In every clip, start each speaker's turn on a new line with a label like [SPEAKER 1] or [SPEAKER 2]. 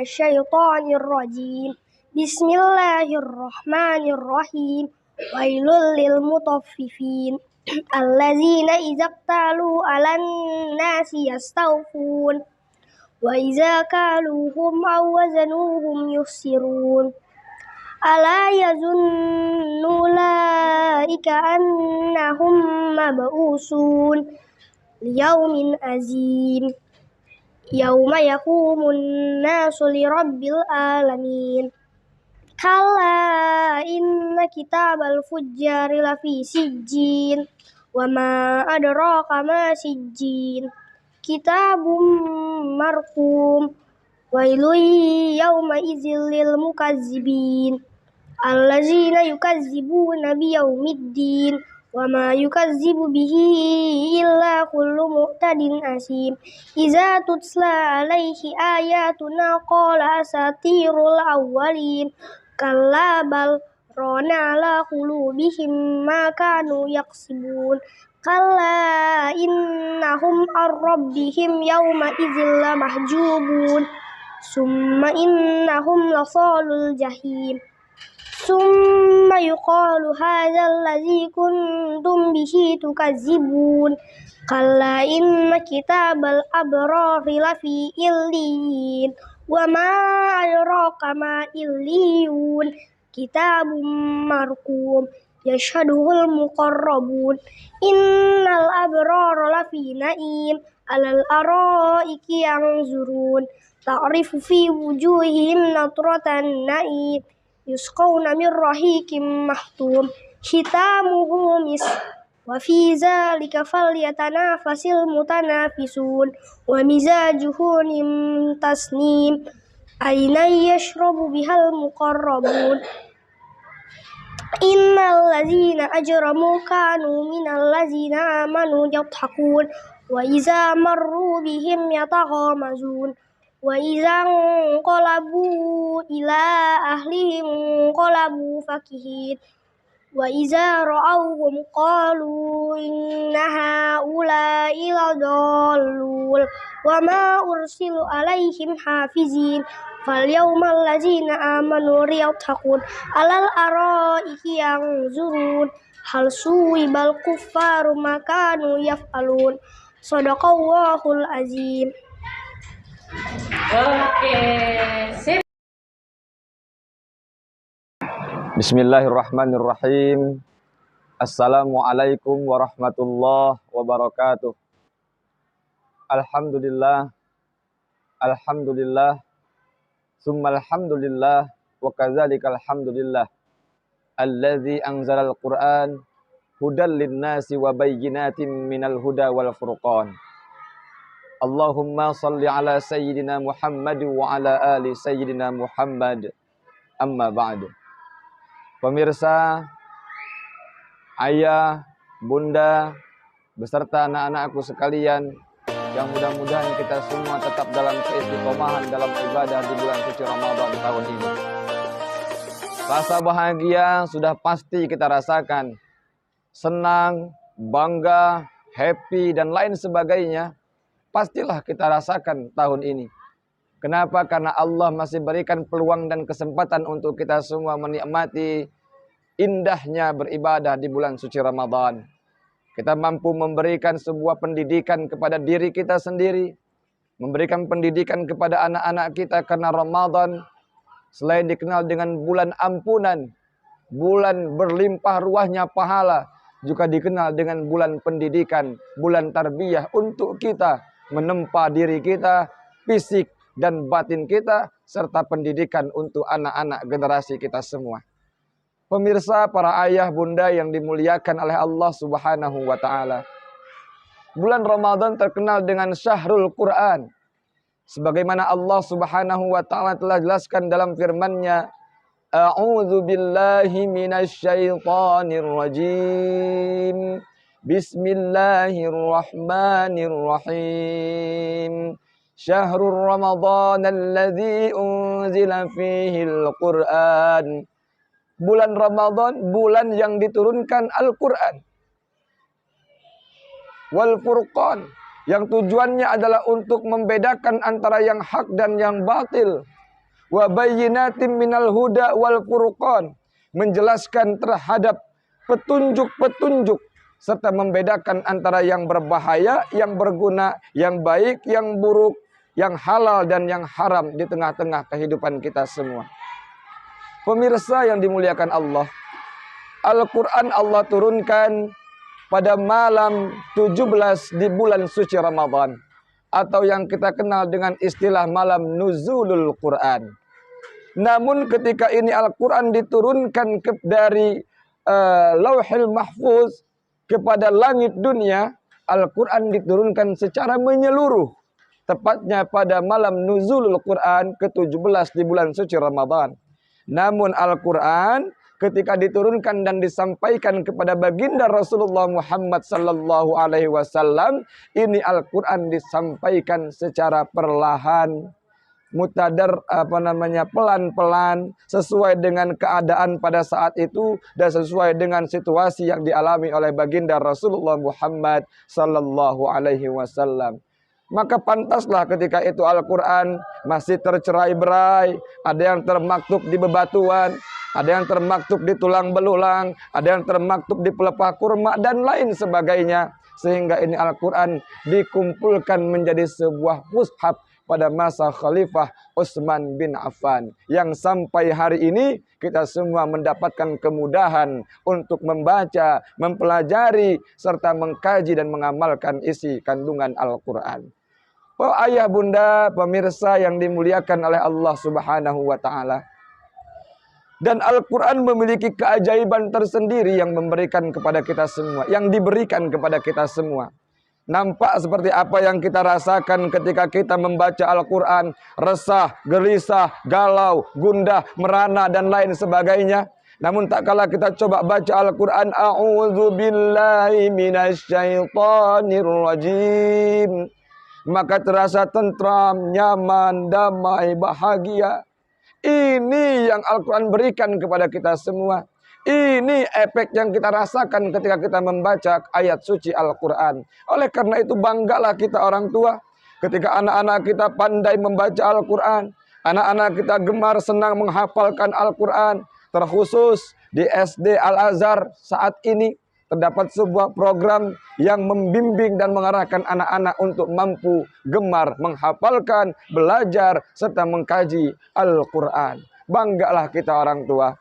[SPEAKER 1] الشيطان الرجيم بسم الله الرحمن الرحيم ويل للمطففين الذين إذا اكتالوا على الناس يستوفون وإذا كالوهم أو وزنوهم يخسرون ألا يظن أولئك أنهم مبعوثون ليوم عظيم يوم يقوم الناس لرب العالمين كلا إن كتاب الفجار لفي سجين وما أدراك ما سجين كتاب مرقوم ويل يومئذ للمكذبين الذين يكذبون بيوم الدين وما يكذب به إلا كل معتد أثيم إذا تتلى عليه آياتنا قال أساطير الأولين كلا بل ران على قلوبهم ما كانوا يكسبون كلا إنهم عن ربهم يومئذ لمحجوبون ثم إنهم لصال الجحيم ثم يقال هذا الذي كنتم به تكذبون كلا إن كتاب الأبرار لفي إليين وما أدراك ما إليون كتاب مرقوم يشهده المقربون إن الأبرار لفي نعيم على الأرائك ينظرون تعرف في وجوههم نضرة النعيم يسقون من رحيق مختوم ختامه مسك وفي ذلك فليتنافس المتنافسون ومزاجه من تسنيم عينا يشرب بها المقربون إن الذين أجرموا كانوا من الذين آمنوا يضحكون وإذا مروا بهم يتغامزون وإذا انقلبوا إلى أهلهم انقلبوا فكهين وإذا رأوهم قالوا إن هؤلاء لضالون وما أرسلوا عليهم حافظين فاليوم الذين آمنوا يضحكون على الأرائك ينظرون هل ثوب الكفار ما كانوا يفعلون صدق الله العظيم.
[SPEAKER 2] Oke, sip.
[SPEAKER 3] Bismillahirrahmanirrahim. Assalamualaikum warahmatullahi wabarakatuh. Alhamdulillah, alhamdulillah, summa alhamdulillah, wa kadzalika alhamdulillah. Allazi anzalal Qur'an hudal linnasi wa bayyinatin minal huda wal furqan. Allahumma salli ala sayyidina Muhammad wa ala ali sayyidina Muhammad. Amma ba'du. Pemirsa, ayah, bunda, beserta anak-anakku sekalian, yang mudah-mudahan kita semua tetap dalam keistiqomahan dalam ibadah di bulan suci Ramadan tahun ini. Rasa bahagia sudah pasti kita rasakan. Senang, bangga, happy, dan lain sebagainya pastilah kita rasakan tahun ini. Kenapa? Karena Allah masih berikan peluang dan kesempatan untuk kita semua menikmati indahnya beribadah di bulan suci Ramadan. Kita mampu memberikan sebuah pendidikan kepada diri kita sendiri, memberikan pendidikan kepada anak-anak kita, karena Ramadan selain dikenal dengan bulan ampunan, bulan berlimpah ruahnya pahala, juga dikenal dengan bulan pendidikan, bulan tarbiyah untuk kita menempa diri kita, fisik dan batin kita, serta pendidikan untuk anak-anak generasi kita semua. Pemirsa, para ayah bunda yang dimuliakan oleh Allah Subhanahu wa taala. Bulan Ramadan terkenal dengan Syahrul Quran. Sebagaimana Allah Subhanahu wa taala telah jelaskan dalam firman-Nya, A'udzu billahi minasyaitonir rajim. Bismillahirrahmanirrahim. Syahrul Ramadan alladzi unzila fihil Qur'an. Bulan Ramadan, bulan yang diturunkan Al-Qur'an. Wal Furqan, yang tujuannya adalah untuk membedakan antara yang hak dan yang batil, wa bayyinatin minal huda wal furqan, menjelaskan terhadap petunjuk-petunjuk serta membedakan antara yang berbahaya, yang berguna, yang baik, yang buruk, yang halal dan yang haram di tengah-tengah kehidupan kita semua. Pemirsa yang dimuliakan Allah, Al-Quran Allah turunkan pada malam 17 di bulan suci Ramadan, atau yang kita kenal dengan istilah malam nuzulul Quran. Namun ketika ini Al-Quran diturunkan dari Lauhil Mahfuz kepada langit dunia, Al-Quran diturunkan secara menyeluruh, tepatnya pada malam nuzulul Quran ke-17 di bulan suci Ramadan. Namun Al-Quran ketika diturunkan dan disampaikan kepada baginda Rasulullah Muhammad sallallahu alaihi wasallam, ini Al-Quran disampaikan secara perlahan, mutadar, pelan-pelan, sesuai dengan keadaan pada saat itu dan sesuai dengan situasi yang dialami oleh baginda Rasulullah Muhammad sallallahu alaihi wasallam. Maka pantaslah ketika itu Al-Quran masih tercerai-berai, ada yang termaktub di bebatuan, ada yang termaktub di tulang belulang, ada yang termaktub di pelepah kurma dan lain sebagainya. Sehingga ini Al-Quran dikumpulkan menjadi sebuah mushaf pada masa Khalifah Utsman bin Affan, yang sampai hari ini kita semua mendapatkan kemudahan untuk membaca, mempelajari, serta mengkaji dan mengamalkan isi kandungan Al-Quran. Oh ayah bunda, pemirsa yang dimuliakan oleh Allah Subhanahu wa ta'ala, dan Al-Quran memiliki keajaiban tersendiri yang memberikan kepada kita semua, yang diberikan kepada kita semua. Nampak seperti apa yang kita rasakan ketika kita membaca Al-Quran, resah, gelisah, galau, gundah, merana dan lain sebagainya. Namun tak kala kita coba baca Al-Quran, a'udzubillahi minasyaitonir rajim, maka terasa tentram, nyaman, damai, bahagia. Ini yang Al-Quran berikan kepada kita semua. Ini efek yang kita rasakan ketika kita membaca ayat suci Al-Quran. Oleh karena itu banggalah kita orang tua ketika anak-anak kita pandai membaca Al-Quran. Anak-anak kita gemar senang menghafalkan Al-Quran. Terkhusus di SD Al-Azhar saat ini terdapat sebuah program yang membimbing dan mengarahkan anak-anak untuk mampu gemar menghafalkan, belajar, serta mengkaji Al-Quran. Banggalah kita orang tua.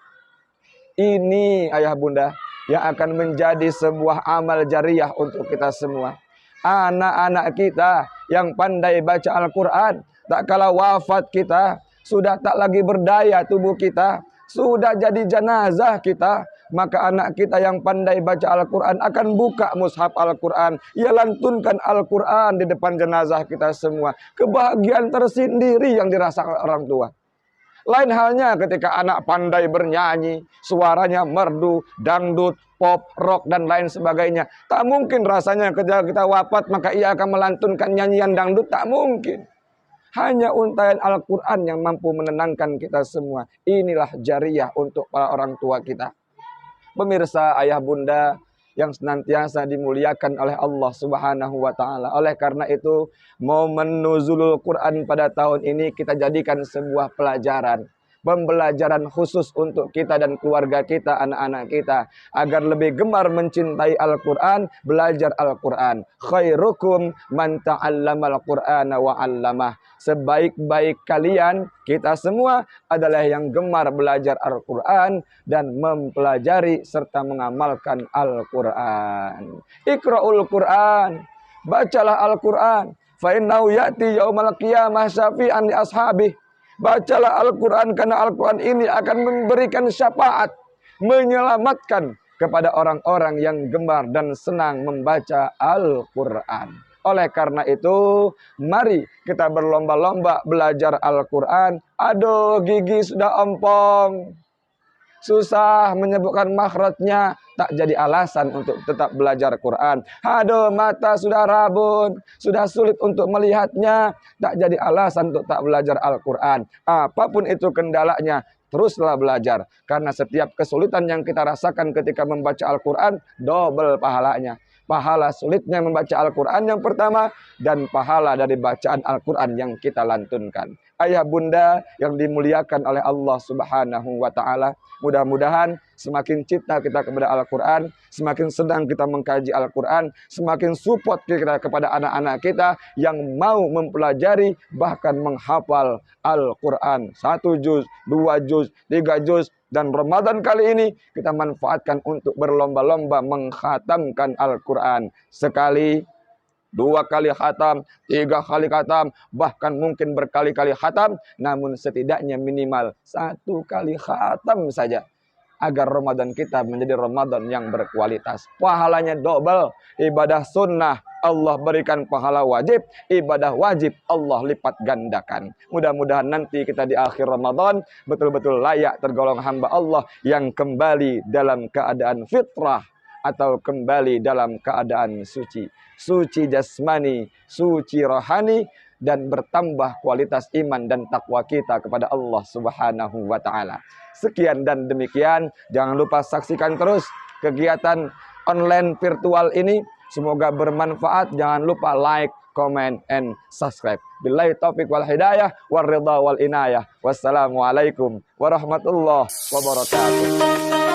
[SPEAKER 3] Ini ayah bunda yang akan menjadi sebuah amal jariah untuk kita semua. Anak-anak kita yang pandai baca Al-Quran, tak kala wafat kita, sudah tak lagi berdaya tubuh kita, sudah jadi jenazah kita, maka anak kita yang pandai baca Al-Quran akan buka mushaf Al-Quran. Ia lantunkan Al-Quran di depan jenazah kita semua. Kebahagiaan tersendiri yang dirasakan orang tua. Lain halnya ketika anak pandai bernyanyi, suaranya merdu, dangdut, pop, rock, dan lain sebagainya. Tak mungkin rasanya ketika kita wafat maka ia akan melantunkan nyanyian dangdut, tak mungkin. Hanya untayan Al-Quran yang mampu menenangkan kita semua. Inilah jariah untuk para orang tua kita. Pemirsa, ayah bunda yang senantiasa dimuliakan oleh Allah Subhanahu wa ta'ala. Oleh karena itu, momen nuzulul Quran pada tahun ini kita jadikan sebuah pelajaran. Pembelajaran khusus untuk kita dan keluarga kita, anak-anak kita, agar lebih gemar mencintai Al-Quran, belajar Al-Quran. Khairukum man ta'allamal Qur'ana wa 'allamah. Sebaik-baik kalian, kita semua adalah yang gemar belajar Al-Quran dan mempelajari serta mengamalkan Al-Quran. Iqra'ul Quran, bacalah Al-Quran. Fa innahu ya'ti yaumal qiyamah syafi'an li ashabih. Bacalah Al-Quran karena Al-Quran ini akan memberikan syafaat, menyelamatkan kepada orang-orang yang gemar dan senang membaca Al-Quran. Oleh karena itu, mari kita berlomba-lomba belajar Al-Quran. Aduh, gigi sudah ompong, susah menyebutkan makhrajnya, tak jadi alasan untuk tetap belajar Quran. Aduh, mata sudah rabun, sudah sulit untuk melihatnya, tak jadi alasan untuk tak belajar Al-Quran. Apapun itu kendalanya, teruslah belajar. Karena setiap kesulitan yang kita rasakan ketika membaca Al-Quran, double pahalanya. Pahala sulitnya membaca Al-Quran yang pertama, dan pahala dari bacaan Al-Quran yang kita lantunkan. ayah bunda yang dimuliakan oleh Allah Subhanahu wa taala. Mudah-mudahan semakin cinta kita kepada Al-Quran, semakin senang kita mengkaji Al-Quran, semakin support kita kepada anak-anak kita yang mau mempelajari bahkan menghafal Al-Quran. 1 juz, 2 juz, 3 juz. Dan Ramadan kali ini kita manfaatkan untuk berlomba-lomba mengkhatamkan Al-Quran. Sekali, 2 kali khatam, 3 kali khatam, bahkan mungkin berkali-kali khatam. Namun setidaknya minimal 1 kali khatam saja. Agar Ramadan kita menjadi Ramadan yang berkualitas. Pahalanya double. Ibadah sunnah Allah berikan pahala wajib. Ibadah wajib Allah lipat gandakan. Mudah-mudahan nanti kita di akhir Ramadan betul-betul layak tergolong hamba Allah yang kembali dalam keadaan fitrah. Atau kembali dalam keadaan suci. Suci jasmani, suci rohani. Dan bertambah kualitas iman dan takwa kita kepada Allah Subhanahu wa ta'ala. Sekian dan demikian. Jangan lupa saksikan terus kegiatan online virtual ini. Semoga bermanfaat. Jangan lupa like, comment, and subscribe. Billahi taufiq wal hidayah, wal ridha wal inayah. Wassalamualaikum warahmatullahi wabarakatuh.